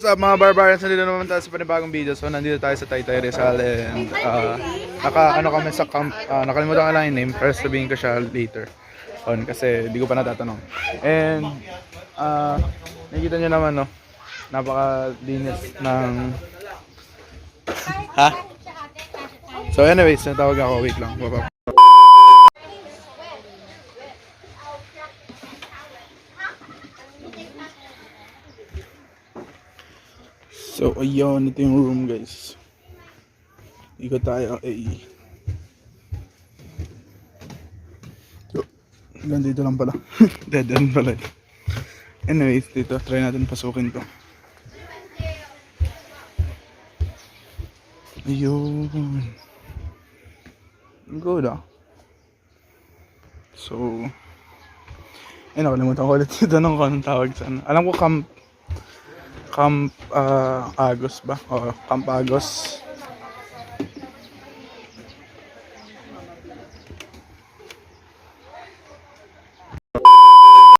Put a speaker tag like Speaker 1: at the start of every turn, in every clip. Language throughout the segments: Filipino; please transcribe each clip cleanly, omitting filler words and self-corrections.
Speaker 1: What's up mga barbarians? Nandito naman tayo sa panibagong video. So nandito tayo sa Taytay Rizal and kami sa camp. Nakalimutan ko lang yung name pero sabihin ko siya later on kasi di ko pa natatanong. And nakikita nyo naman no, napakalinis ng ha? So anyways, natawag ako. Wait lang. Baba. So, ayun, ito yung room guys. Ikot tayo, So, hanggang dito lang pala. Dead end pala. Anyways, dito, try natin pasukin to. Ayun. Good ah. So, nakalimutan ko ulit yung tanong ko anong tawag sana. Alam ko Camp Agos ba? O, Camp Agos.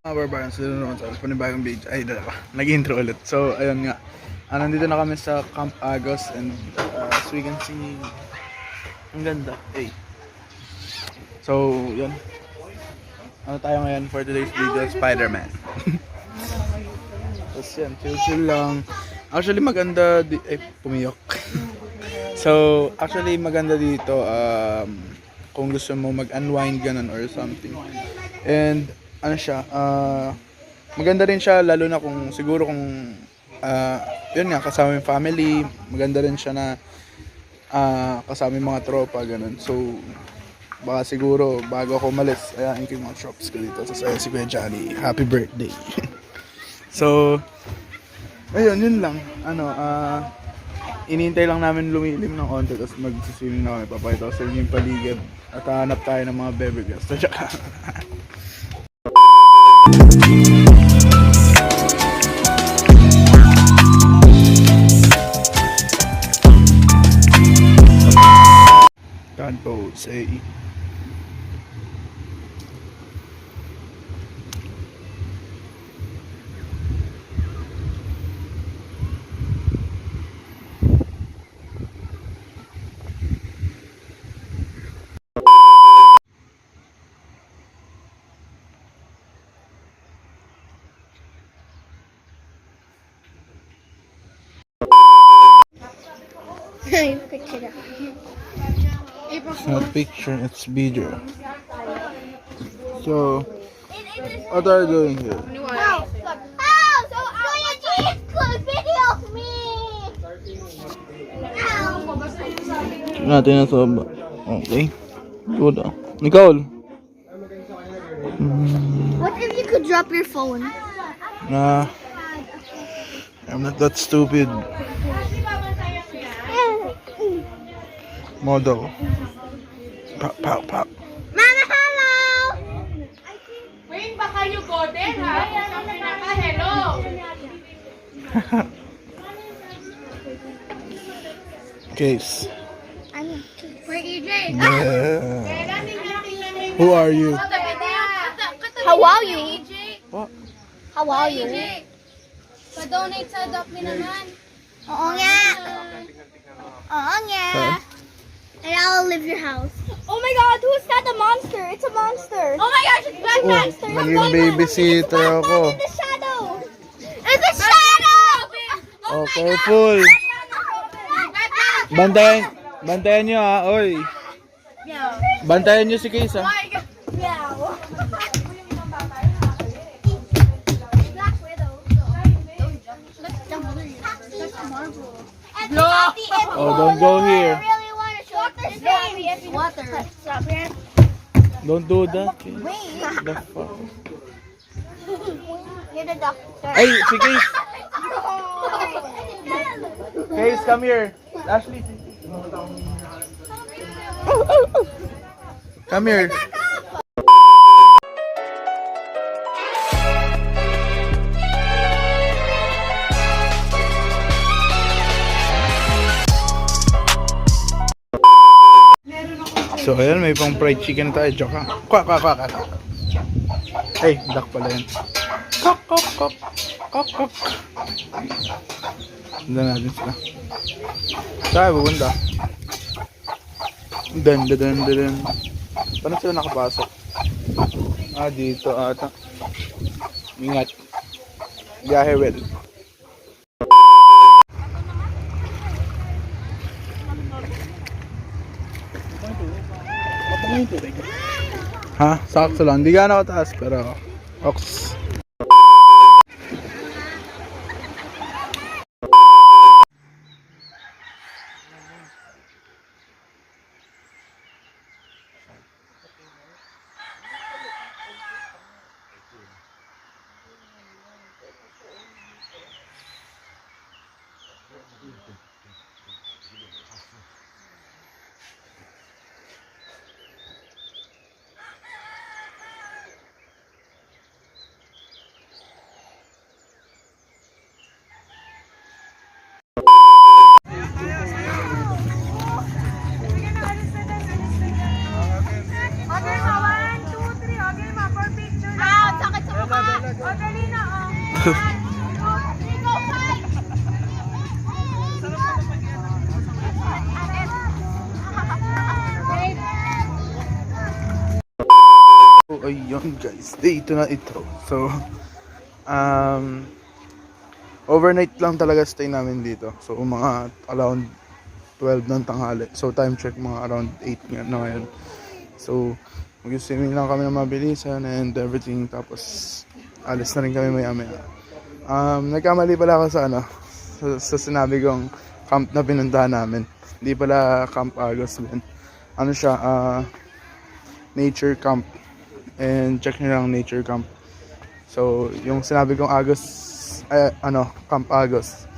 Speaker 1: Mga barbarians, dito naman sa panibagong video. Ay, dalawa. Nag-intro ulit. So, ayun nga. Nandito na kami sa Camp Agos and as we can see, ang ganda. Hey. So, yun. Ano tayo ngayon for today's video? Spider-Man. Tapos yan, chill lang. Actually maganda pumiyok. So, actually maganda dito kung gusto mo mag-unwind ganun or something. And ano siya, maganda rin siya lalo na kung siguro kung yun nga, kasama yung family. Maganda rin siya na kasama yung mga tropa ganun. So, baka siguro bago ako umalis, ayain ko yung mga shops ko dito. So, si Kuya Johnny, happy birthday. So, ayun, yun lang. Inintay lang namin lumilim ng konti tapos mag-swimming na kami. Papakita ko sa inyo yung paligid at hanap tayo ng mga beverages. Can't pose,
Speaker 2: Picture that.
Speaker 1: It's not picture, it's video. So, what are you doing here?
Speaker 2: So Kuya G could video of me.
Speaker 1: Natin na sa baba. Okay. Good ah. Nicole!
Speaker 2: What if you could drop your phone?
Speaker 1: Nah. I'm not that stupid. Model. Pop, pop, pop.
Speaker 2: Mama, hello!
Speaker 3: Wait, baka you go there, ha? Hello.
Speaker 1: Case.
Speaker 2: Where EJ?
Speaker 1: Yeah. Who are you?
Speaker 2: How are you?
Speaker 1: What?
Speaker 2: How are you?
Speaker 3: Pa-donate sa adopt me naman.
Speaker 2: Oo nga. Oo nga.
Speaker 1: Saan?
Speaker 2: And I'll live your house. Oh my god, who's that? A monster? It's a monster. Oh my gosh, it's Black Monster.
Speaker 1: Naging babysitter ako.
Speaker 2: In the shadow. It's a shadow!
Speaker 1: Oh, careful. Bantayan nyo ha, oy. Bantayan nyo si Case ha.
Speaker 2: Black Widow.
Speaker 1: Oh, don't go here.
Speaker 2: Water.
Speaker 1: Don't do that.
Speaker 2: Wait.
Speaker 1: The fuck?
Speaker 2: You're the doctor.
Speaker 1: Ay, si Case. Case, come here. Ashley. Come here. So ayan, may pang fried chicken tayo. Joke ha. Kwak, kwak, kwak, kwak. Hey, duck pala yan. Kok, kok, kok. Kok, kok. Sundan natin sila. Saan pupunta? Dan. Paano sila nakapasok? Ah, dito ata. Ingat. Biyahe well. Ha? Sakto lang. Hindi gano'n kataas pero ox.
Speaker 3: Okay, ma. 1, 2, 3. Okay, ma. For picture na. Ah, sakit sa mukha. O, dali na, oh. 1, 2, 3, go, 5.
Speaker 1: So, ayun guys. Dito na ito. So, overnight lang talaga stay namin dito. So, mga around 12 ng tanghali. So, time check mga around 8 na ngayon. So, mag-swimming lang kami ng mabilisan and everything. Tapos, alis na rin kami maya-maya. Nagkamali pala ako sa sa sinabi kong camp na pinuntahan namin. Hindi pala Camp Agos din. Ano siya, nature camp. And check nyo lang nature camp. So, yung sinabi kong Agos, Camp Agos.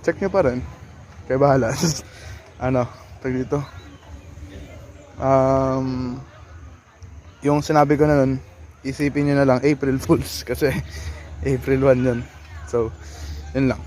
Speaker 1: Check nyo pa rin. Kaya bahala. Tag dito. Yung sinabi ko na nun, isipin nyo na lang April Fools kasi April 1 yun. So, yun lang.